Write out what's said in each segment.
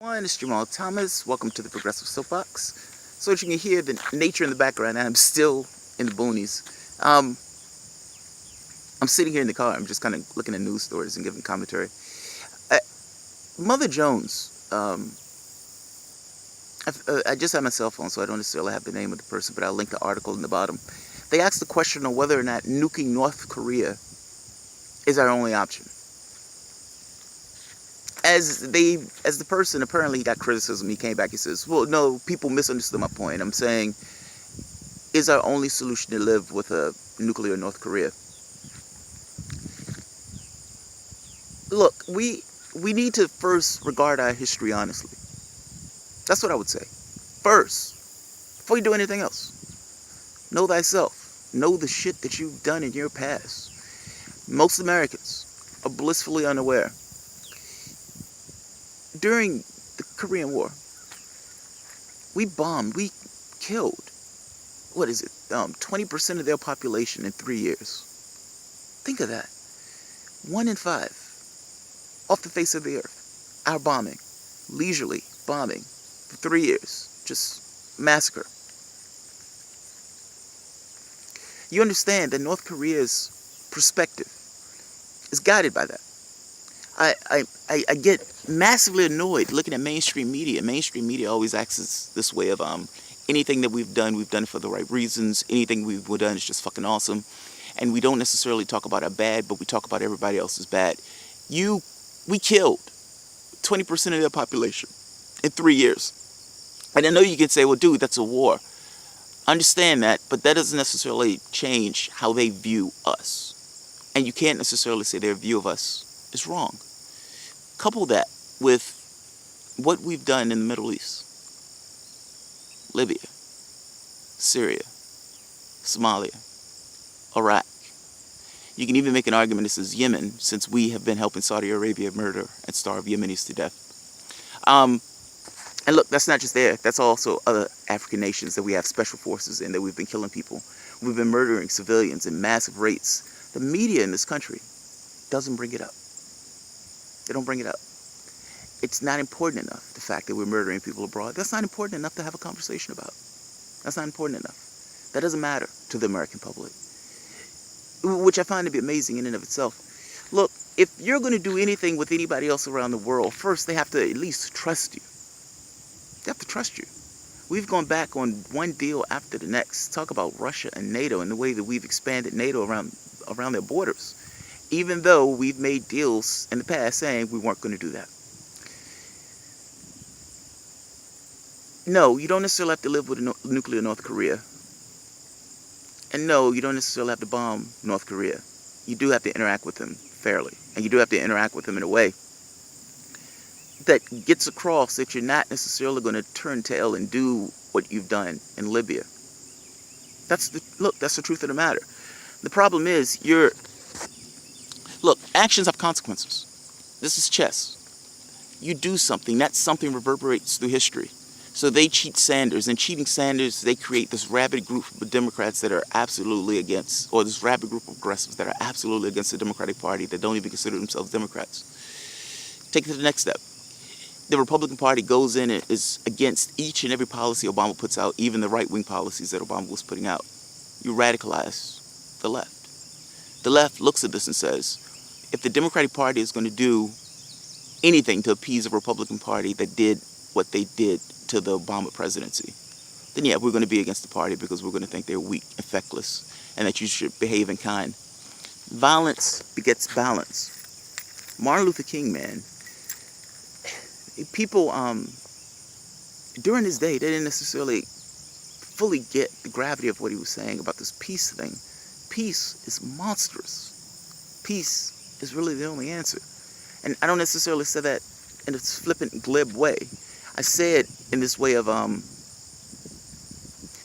It's Jamal Thomas. Welcome to the Progressive Soapbox. So as you can hear the nature in the background, I'm still in the boonies. Um, I'm sitting here in the car. I'm just kind of looking at news stories and giving commentary. Uh, Mother Jones, I just have my cell phone, so I don't necessarily have the name of the person, but I'll link the article in the bottom. They asked the question on whether or not nuking North Korea is our only option. As the person, apparently he got criticism. He came back. He says, "Well, no, people misunderstood my point. I'm saying, is our only solution to live with a nuclear North Korea? Look, we need to first regard our history honestly. That's what I would say. First, before you do anything else, know thyself. Know the shit that you've done in your past. Most Americans are blissfully unaware. During the Korean War, we bombed, we killed, 20% of their population in 3 years. Think of that. 1 in 5 off the face of the earth. Our bombing, leisurely bombing for 3 years. Just massacre. You understand that North Korea's perspective is guided by that. I get massively annoyed looking at mainstream media. Mainstream media always acts this way of anything that we've done it for the right reasons. Anything we've done is just fucking awesome. And we don't necessarily talk about our bad, but we talk about everybody else's bad. We killed 20% of their population in 3 years. And I know you can say, well, dude, that's a war. Understand that, but that doesn't necessarily change how they view us. And you can't necessarily say their view of us is wrong. Couple that with what we've done in the Middle East. Libya, Syria, Somalia, Iraq. You can even make an argument this is Yemen, since we have been helping Saudi Arabia murder and starve Yemenis to death. And look, that's not just there. That's also other African nations that we have special forces in, that we've been killing people. We've been murdering civilians in massive rates. The media in this country doesn't bring it up. They don't bring it up. It's not important enough, the fact that we're murdering people abroad. That's not important enough to have a conversation about. That's not important enough. That doesn't matter to the American public. Which I find to be amazing in and of itself. Look, if you're going to do anything with anybody else around the world, first they have to at least trust you. They have to trust you. We've gone back on one deal after the next. Talk about Russia and NATO and the way that we've expanded NATO around their borders. Even though we've made deals in the past saying we weren't going to do that. No, you don't necessarily have to live with a nuclear North Korea. And no, you don't necessarily have to bomb North Korea. You do have to interact with them fairly. And you do have to interact with them in a way that gets across that you're not necessarily going to turn tail and do what you've done in Libya. That's the truth of the matter. The problem is, look, actions have consequences. This is chess. You do something, that something reverberates through history. So they cheat Sanders, and cheating Sanders, they create this rabid group of Democrats that are absolutely against, or this rabid group of progressives that are absolutely against the Democratic Party, that don't even consider themselves Democrats. Take it to the next step. The Republican Party goes in and is against each and every policy Obama puts out, even the right-wing policies that Obama was putting out. You radicalize the left. The left looks at this and says, if the Democratic Party is going to do anything to appease the Republican Party that did what they did to the Obama presidency, then yeah, we're going to be against the party because we're going to think they're weak and feckless and that you should behave in kind. Violence begets balance. Martin Luther King, man, people, during his day, they didn't necessarily fully get the gravity of what he was saying about this peace thing. Peace is monstrous. Peace is really the only answer. And I don't necessarily say that in a flippant, glib way. I say it in this way of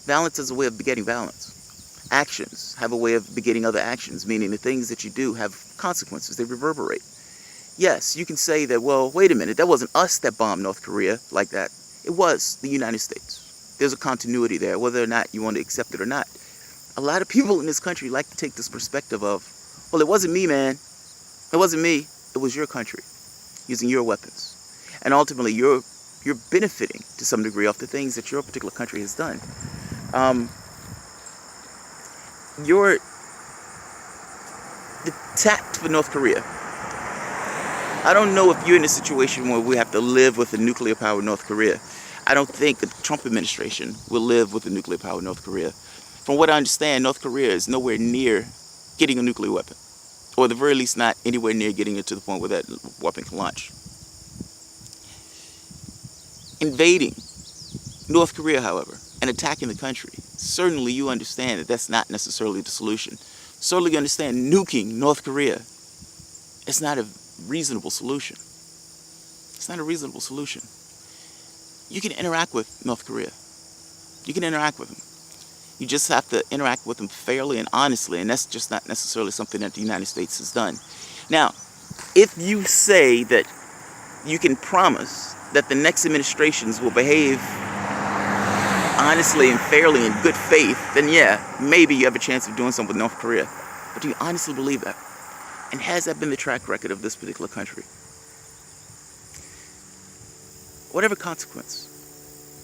violence is a way of begetting violence. Actions have a way of begetting other actions, meaning the things that you do have consequences. They reverberate. Yes, you can say that, well, wait a minute, that wasn't us that bombed North Korea like that. It was the United States. There's a continuity there, whether or not you want to accept it or not. A lot of people in this country like to take this perspective of, well, it wasn't me, man. It wasn't me. It was your country using your weapons. And ultimately, your You're benefiting to some degree off the things that your particular country has done. The tact for North Korea. I don't know if you're in a situation where we have to live with a nuclear powered North Korea. I don't think the Trump administration will live with a nuclear powered North Korea. From what I understand, North Korea is nowhere near getting a nuclear weapon, or at the very least not anywhere near getting it to the point where that weapon can launch. Invading North Korea, however, and attacking the country, certainly you understand that that's not necessarily the solution. Certainly you understand nuking North Korea is not a reasonable solution. It's not a reasonable solution. You can interact with North Korea. You can interact with them. You just have to interact with them fairly and honestly, and that's just not necessarily something that the United States has done. Now, if you say that you can promise that the next administrations will behave honestly and fairly in good faith, then yeah, maybe you have a chance of doing something with North Korea. But do you honestly believe that? And has that been the track record of this particular country? Whatever consequence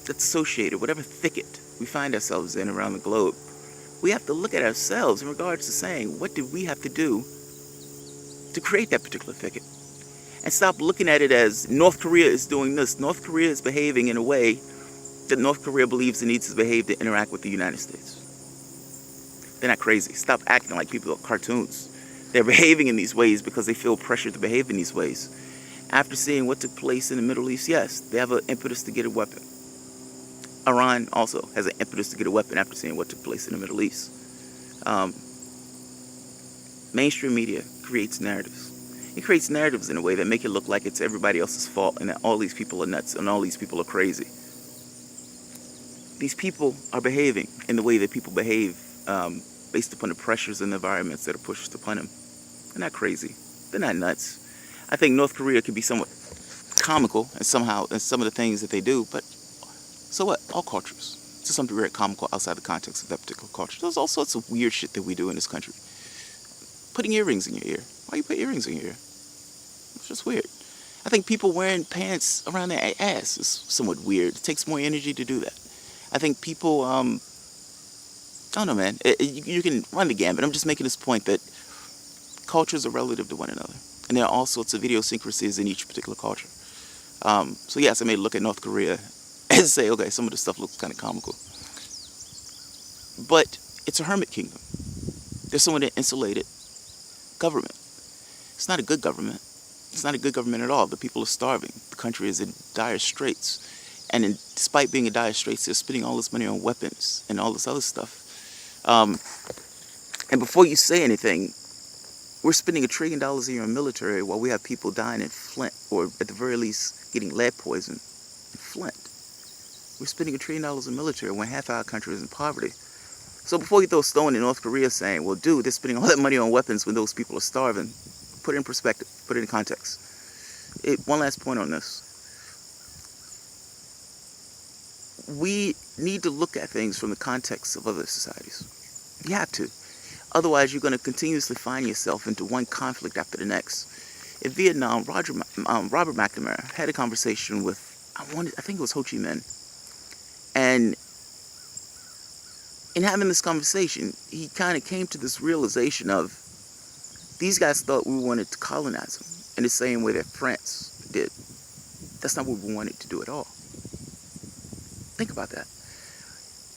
that's associated, whatever thicket we find ourselves in around the globe, we have to look at ourselves in regards to saying, what did we have to do to create that particular thicket? And stop looking at it as North Korea is doing this. North Korea is behaving in a way that North Korea believes it needs to behave to interact with the United States. They're not crazy. Stop acting like people are cartoons. They're behaving in these ways because they feel pressure to behave in these ways. After seeing what took place in the Middle East, yes, they have an impetus to get a weapon. Iran also has an impetus to get a weapon after seeing what took place in the Middle East. Mainstream media creates narratives. It creates narratives in a way that make it look like it's everybody else's fault and that all these people are nuts and all these people are crazy. These people are behaving in the way that people behave based upon the pressures and the environments that are pushed upon them. They're not crazy. They're not nuts. I think North Korea can be somewhat comical and somehow in some of the things that they do, but so what? All cultures, to some degree, are comical outside the context of that particular culture. There's all sorts of weird shit that we do in this country. Putting earrings in your ear. Why you put earrings in your ear? It's just weird. I think people wearing pants around their ass is somewhat weird. It takes more energy to do that. I think people, I don't know, man. You can run the gambit. I'm just making this point that cultures are relative to one another. And there are all sorts of idiosyncrasies in each particular culture. So yes, I may look at North Korea and say, okay, some of the stuff looks kind of comical. But it's a hermit kingdom. There's somewhat an insulated government. It's not a good government. It's not a good government at all. The people are starving. The country is in dire straits. And despite being in dire straits, they're spending all this money on weapons and all this other stuff. And before you say anything, we're spending $1 trillion a year on military while we have people dying in Flint, or at the very least getting lead poison in Flint. We're spending $1 trillion in military when half our country is in poverty. So before you throw a stone in North Korea saying, well, dude, they're spending all that money on weapons when those people are starving, put it in perspective, put it in context. One last point on this. We need to look at things from the context of other societies. You have to. Otherwise, you're going to continuously find yourself into one conflict after the next. In Vietnam, Robert McNamara had a conversation with, I think it was Ho Chi Minh. And in having this conversation, he kind of came to this realization of, these guys thought we wanted to colonize them in the same way that France did. That's not what we wanted to do at all. Think about that.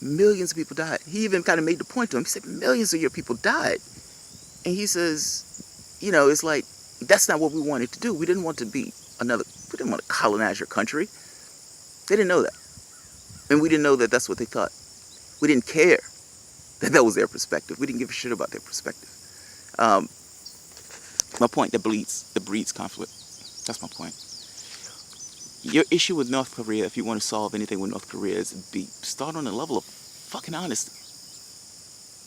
Millions of people died. He even kind of made the point to him. He said, millions of your people died. And he says, you know, it's like, that's not what we wanted to do. We didn't want to be we didn't want to colonize your country. They didn't know that. And we didn't know that that's what they thought. We didn't care that that was their perspective. We didn't give a shit about their perspective. My point, that breeds conflict. That's my point. Your issue with North Korea, if you want to solve anything with North Korea, is to start on a level of fucking honesty.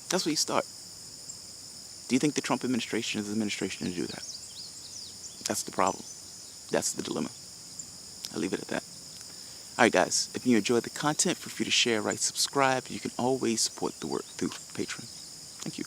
That's where you start. Do you think the Trump administration is the administration to do that? That's the problem. That's the dilemma. I'll leave it at that. Alright guys, if you enjoyed the content, feel free to share, write, subscribe. You can always support the work through Patreon. Thank you.